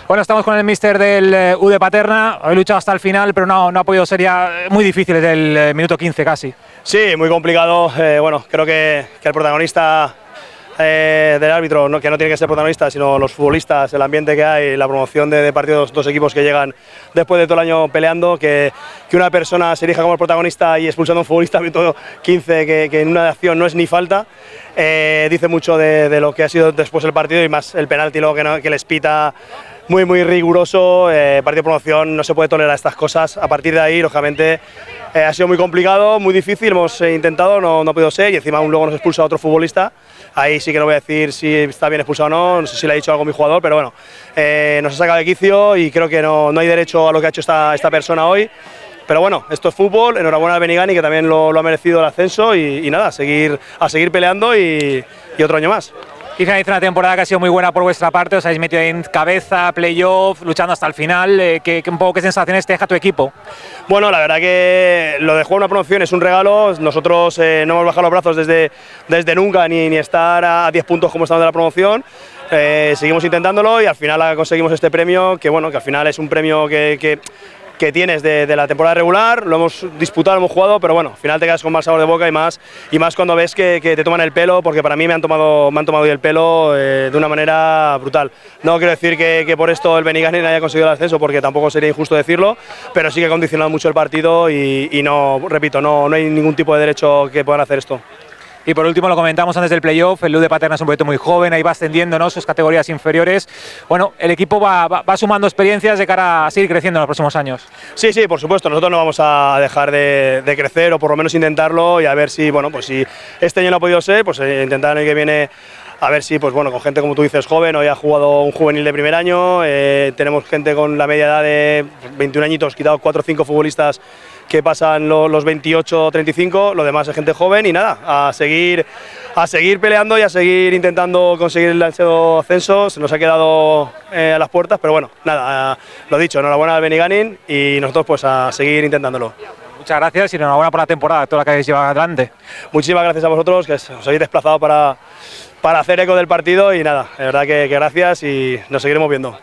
Bueno, estamos con el míster del U de Paterna, habéis luchado hasta el final, pero no ha podido ser, ya muy difícil desde el minuto 15 casi. Sí, muy complicado. Bueno, creo que el protagonista del árbitro, que no tiene que ser protagonista, sino los futbolistas, el ambiente que hay, la promoción de partidos, dos equipos que llegan después de todo el año peleando, que una persona se elija como el protagonista y expulsando a un futbolista al minuto 15, que en una acción no es ni falta, dice mucho de lo que ha sido después el partido, y más el penalti luego que les pita. Muy riguroso, partido de promoción, no se puede tolerar estas cosas. A partir de ahí, lógicamente, ha sido muy complicado, muy difícil, hemos intentado, no ha podido ser, y encima luego nos expulsa a otro futbolista. Ahí sí que no voy a decir si está bien expulsado o no, no sé si le ha dicho algo a mi jugador, pero bueno, nos ha sacado de quicio y creo que no hay derecho a lo que ha hecho esta persona hoy. Pero bueno, esto es fútbol, enhorabuena al Benigani, que también lo ha merecido el ascenso, y nada, a seguir peleando y otro año más. Y finaliza una temporada que ha sido muy buena por vuestra parte, os habéis metido en cabeza, playoff, luchando hasta el final. ¿Qué sensaciones te deja tu equipo? Bueno, la verdad que lo de jugar una promoción es un regalo. Nosotros no hemos bajado los brazos desde nunca, ni estar a 10 puntos como estamos de la promoción. Seguimos intentándolo y al final conseguimos este premio, que bueno, que al final es un premio que tienes de la temporada regular, lo hemos disputado, hemos jugado, pero bueno, al final te quedas con más sabor de boca y más cuando ves que te toman el pelo, porque para mí me han tomado hoy el pelo de una manera brutal. No quiero decir que por esto el Benigani haya conseguido el ascenso, porque tampoco sería injusto decirlo, pero sí que ha condicionado mucho el partido y no, repito, no hay ningún tipo de derecho que puedan hacer esto. Y por último, lo comentamos antes del playoff, el U de Paterna es un proyecto muy joven, ahí va ascendiendo, ¿no?, sus categorías inferiores. Bueno, el equipo va sumando experiencias de cara a seguir creciendo en los próximos años. Sí, por supuesto, nosotros no vamos a dejar de crecer, o por lo menos intentarlo, y a ver si, bueno, pues si este año no ha podido ser, pues intentar el año que viene, a ver si, pues bueno, con gente como tú dices joven. Hoy ha jugado un juvenil de primer año, tenemos gente con la media edad de 21 añitos, quitado 4 o 5 futbolistas que pasan los 28 o 35, lo demás es gente joven, y nada, a seguir peleando y a seguir intentando conseguir el ansiado ascenso. Se nos ha quedado a las puertas, pero bueno, nada, lo dicho, enhorabuena al Benigani y nosotros pues a seguir intentándolo. Muchas gracias y enhorabuena por la temporada, toda la que habéis llevado adelante. Muchísimas gracias a vosotros, que os habéis desplazado para hacer eco del partido, y nada, de verdad que gracias y nos seguiremos viendo.